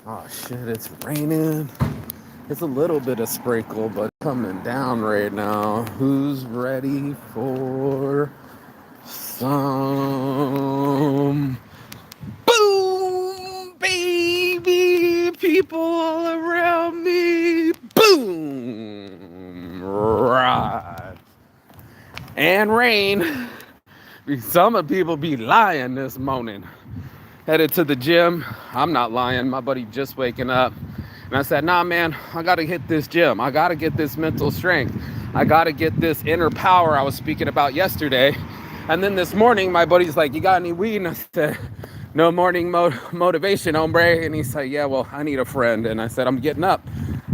Oh shit, it's raining. It's a little bit of sprinkle, but coming down right now. Who's ready for some boom, baby? People all around me. Boom. Right. And rain. Some of people be lying this morning. Headed to the gym. I'm not lying. My buddy just waking up. And I said, nah, man, I got to hit this gym. I got to get this mental strength. I got to get this inner power I was speaking about yesterday. And then this morning, my buddy's like, you got any weed? And I said, no morning motivation, hombre. And he said, yeah, well, I need a friend. And I said, I'm getting up.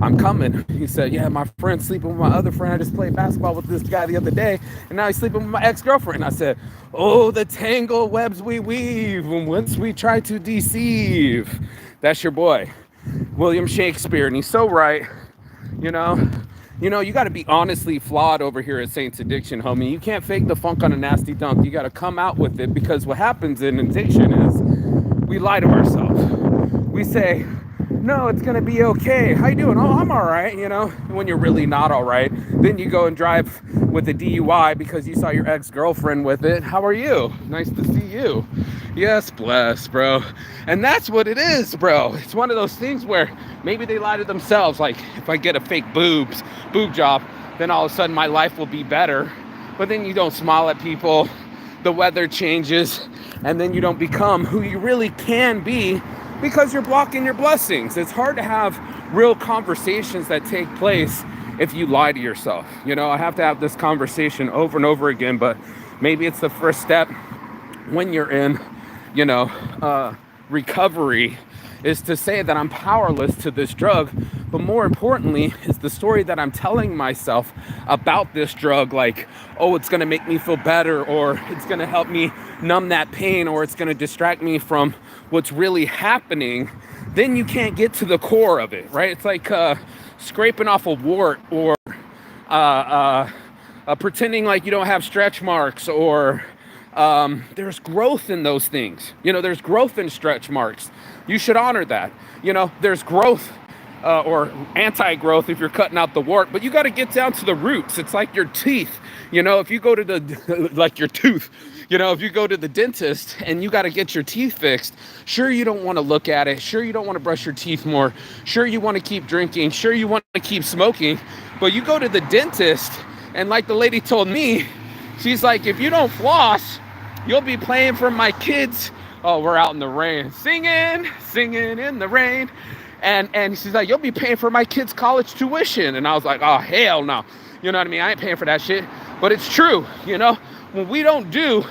I'm coming. He said, yeah, my friend's sleeping with my other friend. I just played basketball with this guy the other day, and now he's sleeping with my ex-girlfriend. I said, oh, the tangle webs we weave once we try to deceive. That's your boy, William Shakespeare, and he's so right. You know, you got to be honestly flawed over here at Saints Addiction, homie. You can't fake the funk on a nasty dunk. You got to come out with it, because what happens in addiction is we lie to ourselves. We say, no, it's going to be okay. How you doing? Oh, I'm all right, when you're really not all right. Then you go and drive with a DUI because you saw your ex-girlfriend with it. How are you? Nice to see you. Yes, bless, bro. And that's what it is, bro. It's one of those things where maybe they lie to themselves. Like, if I get a fake boob job, then all of a sudden my life will be better. But then you don't smile at people. The weather changes, and then you don't become who you really can be, because you're blocking your blessings. It's hard to have real conversations that take place if you lie to yourself. I have to have this conversation over and over again, but maybe it's the first step when you're in, recovery, is to say that I'm powerless to this drug. But more importantly is the story that I'm telling myself about this drug, like, oh, it's gonna make me feel better, or it's gonna help me numb that pain, or it's gonna distract me from what's really happening. Then you can't get to the core of it, right? It's like scraping off a wart, or pretending like you don't have stretch marks, or there's growth in those things. There's growth in stretch marks. You should honor that. There's growth or anti-growth if you're cutting out the wart, but you got to get down to the roots. It's like your teeth. If you go to like your tooth, if you go to the dentist and you got to get your teeth fixed, sure, you don't want to look at it. Sure, you don't want to brush your teeth more. Sure, you want to keep drinking. Sure, you want to keep smoking, but you go to the dentist, and like the lady told me, she's like, if you don't floss, you'll be paying for my kids. Oh, we're out in the rain, singing in the rain. And she's like, you'll be paying for my kids' college tuition. And I was like, oh, hell no. You know what I mean? I ain't paying for that shit. But it's true, when we don't do,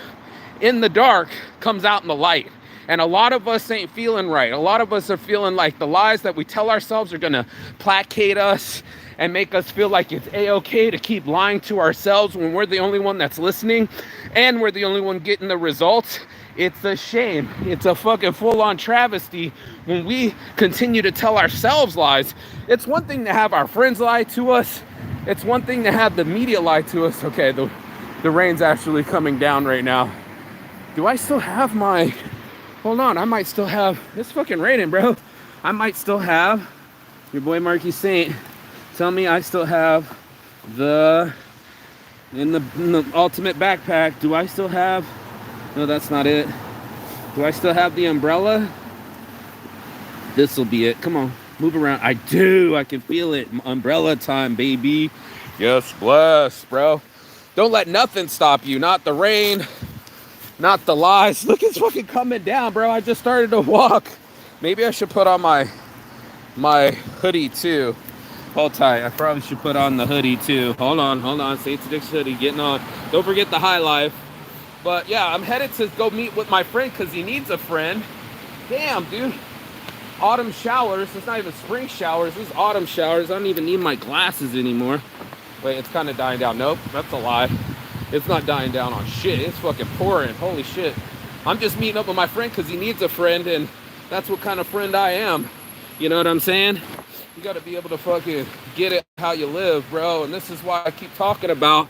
in the dark comes out in the light. And a lot of us ain't feeling right. A lot of us are feeling like the lies that we tell ourselves are gonna placate us and make us feel like it's a-okay to keep lying to ourselves when we're the only one that's listening and we're the only one getting the results. It's a shame. It's a fucking full-on travesty when we continue to tell ourselves lies. It's one thing to have our friends lie to us. It's one thing to have the media lie to us. Okay, the rain's actually coming down right now. Do I still have my... Hold on, I might still have... It's fucking raining, bro. I might still have... Your boy Marky Saint... Tell me I still have in the ultimate backpack. Do I still have... No, that's not it. Do I still have the umbrella? This will be it. Come on, move around. I do. I can feel it. Umbrella time, baby. Yes, bless, bro. Don't let nothing stop you. Not the rain. Not the lies. Look, it's fucking coming down, bro. I just started to walk. Maybe I should put on my hoodie too. Hold tight. I probably should put on the hoodie too. Hold on. Saints Addiction hoodie getting on. Don't forget the high life. But yeah, I'm headed to go meet with my friend because he needs a friend. Damn, dude. Autumn showers. It's not even spring showers. It's autumn showers. I don't even need my glasses anymore. Wait, it's kind of dying down. Nope, that's a lie. It's not dying down on shit. It's fucking pouring. Holy shit. I'm just meeting up with my friend because he needs a friend, and that's what kind of friend I am. You know what I'm saying? You got to be able to fucking get it how you live, bro. And this is why I keep talking about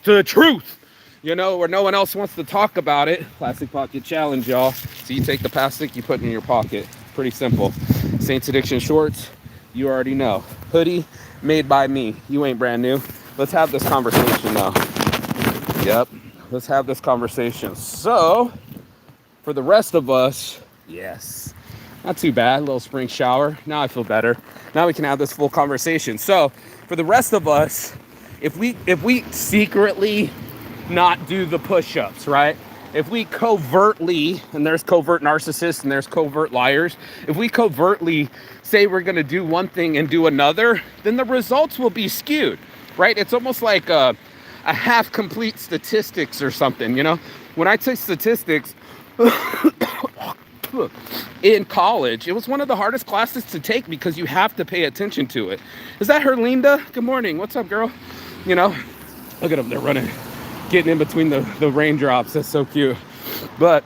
the truth. Where no one else wants to talk about it. Plastic pocket challenge, y'all. So you take the plastic, you put it in your pocket. Pretty simple. Saints Addiction shorts, you already know. Hoodie, made by me. You ain't brand new. Let's have this conversation now. Yep, let's have this conversation. So, for the rest of us, yes, not too bad. A little spring shower. Now I feel better. Now we can have this full conversation. So, for the rest of us, if we secretly not do the push-ups, right? If we covertly, and there's covert narcissists and there's covert liars, if we covertly say we're going to do one thing and do another, then the results will be skewed, right? It's almost like a half-complete statistics or something, you know? When I took statistics in college, it was one of the hardest classes to take because you have to pay attention to it. Is that her, Linda? Good morning. What's up, girl? You know, look at them. They're running, getting in between the raindrops. That's so cute. But,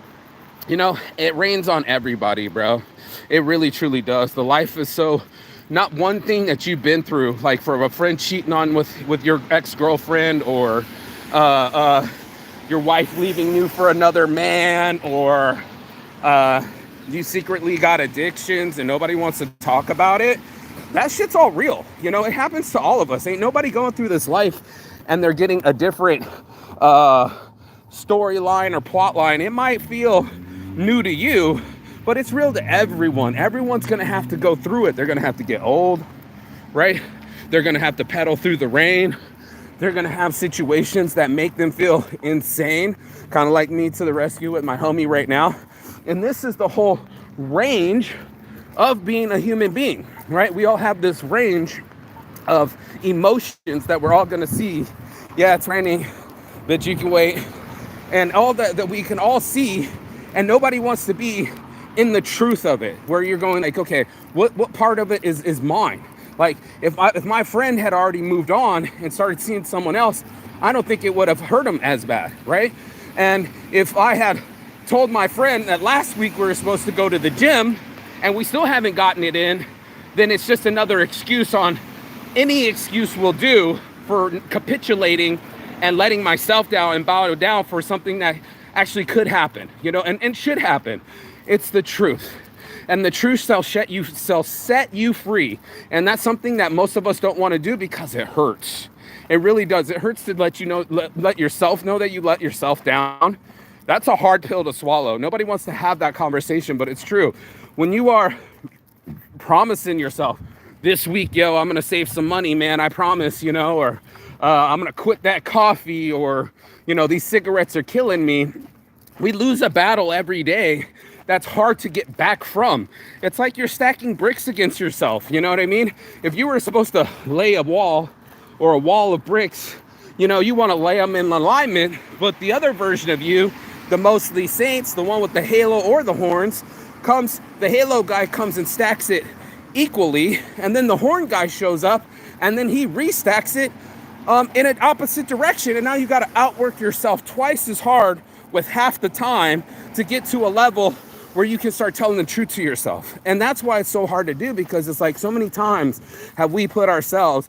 you know, it rains on everybody, bro. It really, truly does. The life is so, not one thing that you've been through, like for a friend cheating on with your ex-girlfriend, or your wife leaving you for another man, or you secretly got addictions and nobody wants to talk about it. That shit's all real. You know, it happens to all of us. Ain't nobody going through this life and they're getting a different storyline or plot line. It might feel new to you, but it's real to everyone. Everyone's going to have to go through it. They're going to have to get old, right? They're going to have to pedal through the rain. They're going to have situations that make them feel insane, kind of like me to the rescue with my homie right now. And this is the whole range of being a human being, right? We all have this range of emotions that we're all going to see. Yeah, it's raining, but you can wait. And all that we can all see, and nobody wants to be in the truth of it, where you're going like, okay, what part of it is mine? Like, if my friend had already moved on and started seeing someone else, I don't think it would have hurt him as bad, right? And if I had told my friend that last week we were supposed to go to the gym and we still haven't gotten it in, then it's just another excuse on any excuse will do for capitulating and letting myself down and bow down for something that actually could happen, you know, and should happen. It's the truth. And the truth shall set you free. And that's something that most of us don't want to do because it hurts. It really does. It hurts to let you know, let yourself know that you let yourself down. That's a hard pill to swallow. Nobody wants to have that conversation, but it's true. When you are promising yourself, this week, yo, I'm going to save some money, man, I promise, you know, or I'm going to quit that coffee, or, you know, these cigarettes are killing me. We lose a battle every day that's hard to get back from. It's like you're stacking bricks against yourself. You know what I mean? If you were supposed to lay a wall or a wall of bricks, you know, you want to lay them in alignment, but the other version of you, the mostly saints, the one with the halo or the horns, the halo guy comes and stacks it equally, and then the horn guy shows up and then he restacks it in an opposite direction, and now you got to outwork yourself twice as hard with half the time to get to a level where you can start telling the truth to yourself. And that's why it's so hard to do, because it's like so many times have we put ourselves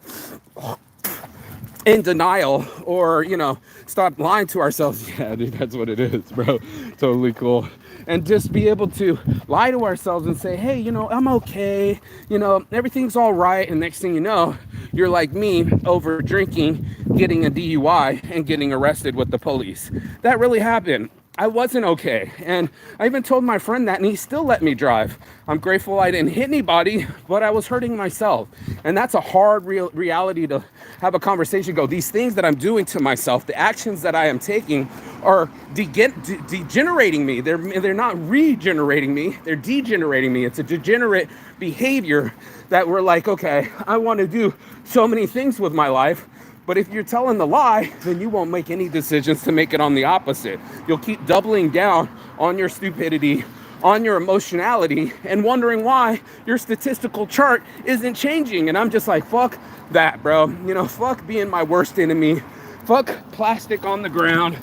in denial, or, you know, stop lying to ourselves. Yeah, dude, that's what it is, bro. Totally cool. And just be able to lie to ourselves and say, hey, you know, I'm okay. You know, everything's all right. And next thing you know, you're like me, over drinking, getting a DUI, and getting arrested with the police. That really happened. I wasn't okay. And I even told my friend that, and he still let me drive. I'm grateful I didn't hit anybody, but I was hurting myself. And that's a hard reality to have a conversation. Go, these things that I'm doing to myself, the actions that I am taking are degenerating me. They're not regenerating me. They're degenerating me. It's a degenerate behavior that we're like, okay, I want to do so many things with my life. But if you're telling the lie, then you won't make any decisions to make it on the opposite. You'll keep doubling down on your stupidity, on your emotionality, and wondering why your statistical chart isn't changing. And I'm just like, fuck that, bro. You know, fuck being my worst enemy. Fuck plastic on the ground.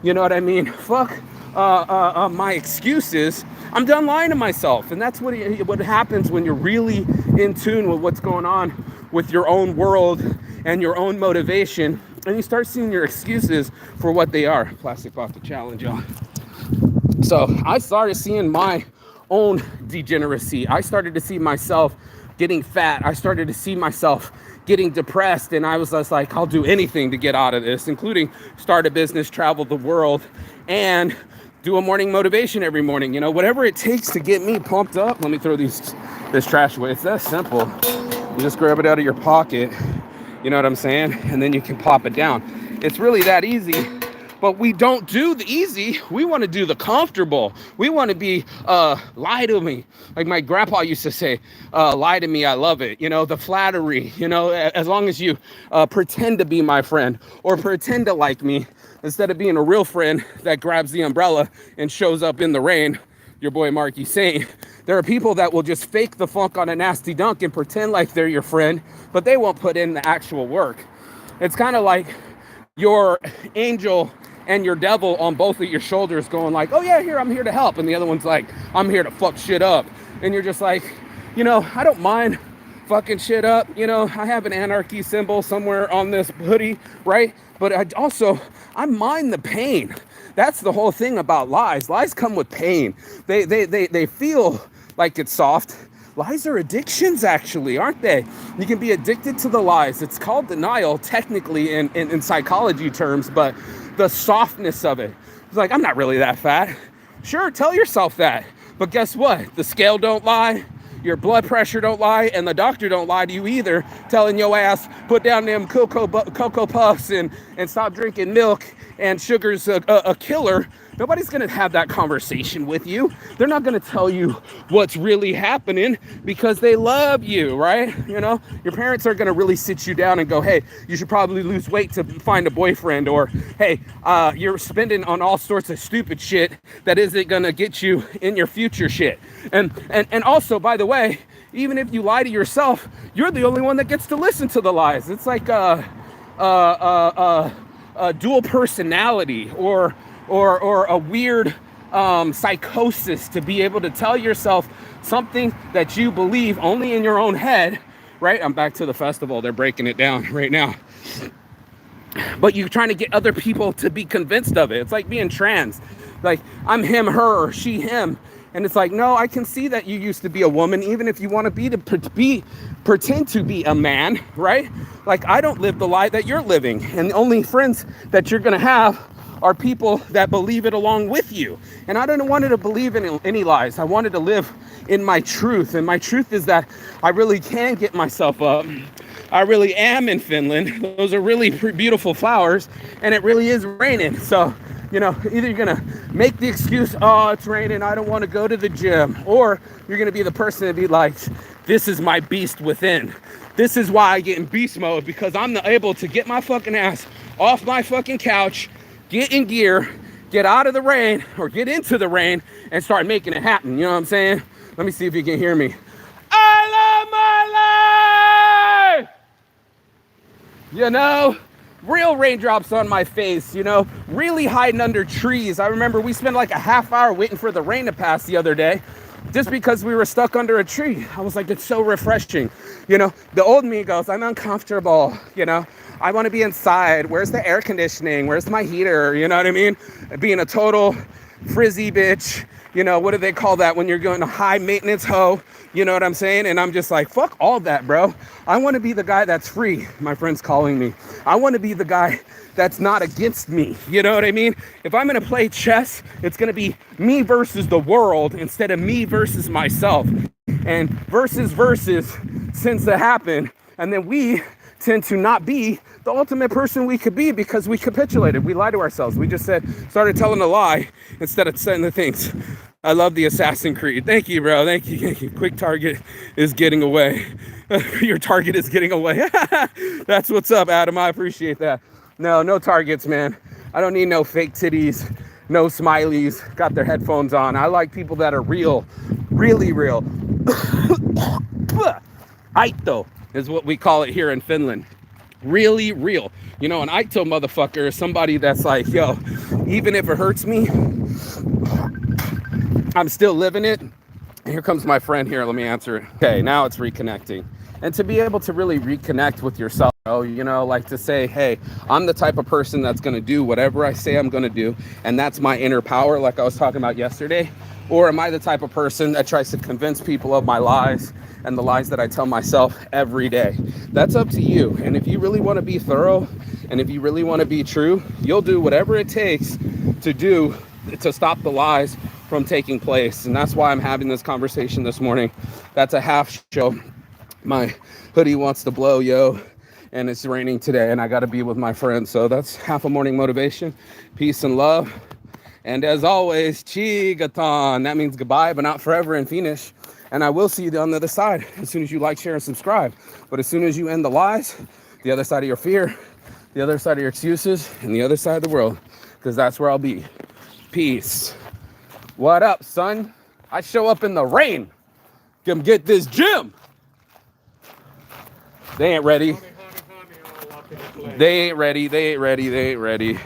You know what I mean? Fuck my excuses. I'm done lying to myself. And that's what happens when you're really in tune with what's going on with your own world and your own motivation, and you start seeing your excuses for what they are. Plastic off the challenge, y'all. So I started seeing my own degeneracy. I started to see myself getting fat. I started to see myself getting depressed, and I was just like, I'll do anything to get out of this, including start a business, travel the world, and do a morning motivation every morning. Whatever it takes to get me pumped up. Let me throw this trash away. It's that simple. You just grab it out of your pocket, you know what I'm saying? And then you can pop it down. It's really that easy. But we don't do the easy. We want to do the comfortable. We want to be, lie to me. Like my grandpa used to say, lie to me, I love it. The flattery, as long as you pretend to be my friend or pretend to like me, instead of being a real friend that grabs the umbrella and shows up in the rain, your boy Marky saying, there are people that will just fake the funk on a nasty dunk and pretend like they're your friend, but they won't put in the actual work. It's kind of like your angel and your devil on both of your shoulders going like, oh yeah, I'm here to help. And the other one's like, I'm here to fuck shit up. And you're just like, I don't mind fucking shit up. I have an anarchy symbol somewhere on this hoodie, right? But I mind the pain. That's the whole thing about lies. Lies come with pain. They feel like it's soft. Lies are addictions, actually, aren't they? You can be addicted to the lies. It's called denial, technically, in psychology terms, but the softness of it. It's like, I'm not really that fat. Sure, tell yourself that. But guess what? The scale don't lie. Your blood pressure don't lie, and the doctor don't lie to you either, telling your ass, put down them Cocoa Puffs and stop drinking milk, and sugar's a killer. Nobody's going to have that conversation with you. They're not going to tell you what's really happening because they love you, right? Your parents are going to really sit you down and go, hey, you should probably lose weight to find a boyfriend, or hey, you're spending on all sorts of stupid shit that isn't going to get you in your future shit. And also, by the way, even if you lie to yourself, you're the only one that gets to listen to the lies. It's like a dual personality or a weird psychosis to be able to tell yourself something that you believe only in your own head, right? I'm back to the festival. They're breaking it down right now. But you're trying to get other people to be convinced of it. It's like being trans. Like, I'm him, her, or she, him. And it's like, no, I can see that you used to be a woman, even if you want to pretend to be a man, right? Like, I don't live the lie that you're living. And the only friends that you're going to have are people that believe it along with you. And I don't want to believe in any lies. I wanted to live in my truth. And my truth is that I really can get myself up. I really am in Finland. Those are really beautiful flowers. And it really is raining. So, either you're going to make the excuse, oh, it's raining, I don't want to go to the gym. Or you're going to be the person to be like, this is my beast within. This is why I get in beast mode, because I'm able to get my fucking ass off my fucking couch, get in gear, get out of the rain or get into the rain and start making it happen. You know what I'm saying? Let me see if you can hear me. I love my life! Real raindrops on my face, really hiding under trees. I remember we spent like a half hour waiting for the rain to pass the other day just because we were stuck under a tree. I was like, it's so refreshing. The old me goes, I'm uncomfortable, I want to be inside. Where's the air conditioning? Where's my heater? You know what I mean? Being a total frizzy bitch. What do they call that when you're going to high maintenance hoe? You know what I'm saying? And I'm just like, fuck all that, bro. I want to be the guy that's free. My friend's calling me. I want to be the guy that's not against me. You know what I mean? If I'm going to play chess, it's going to be me versus the world instead of me versus myself. And versus tends to happen. And then we tend to not be the ultimate person we could be because we capitulated. We lied to ourselves. We just started telling a lie instead of saying the things. I love the Assassin's Creed. Thank you, bro. Thank you. Quick target is getting away. Your target is getting away. That's what's up, Adam. I appreciate that. No targets, man. I don't need no fake titties, no smileys. Got their headphones on. I like people that are real, really real. Aito is what we call it here in Finland. Really real. An Aito motherfucker is somebody that's like, yo, even if it hurts me, I'm still living it. Here comes my friend here. Let me answer it. Okay, now it's reconnecting. And to be able to really reconnect with yourself, like to say, hey, I'm the type of person that's going to do whatever I say I'm going to do. And that's my inner power, like I was talking about yesterday. Or am I the type of person that tries to convince people of my lies and the lies that I tell myself every day? That's up to you. And if you really want to be thorough and if you really want to be true, you'll do whatever it takes to stop the lies from taking place. And that's why I'm having this conversation this morning. That's a half show. My hoodie wants to blow, yo. And it's raining today and I got to be with my friends. So that's half a morning motivation. Peace and love. And as always, Chigaton. That means goodbye, but not forever in Finnish. And I will see you on the other side as soon as you like, share, and subscribe. But as soon as you end the lies, the other side of your fear, the other side of your excuses, and the other side of the world, because that's where I'll be. Peace. What up, son? I show up in the rain. Come get this gym. They ain't ready. They ain't ready.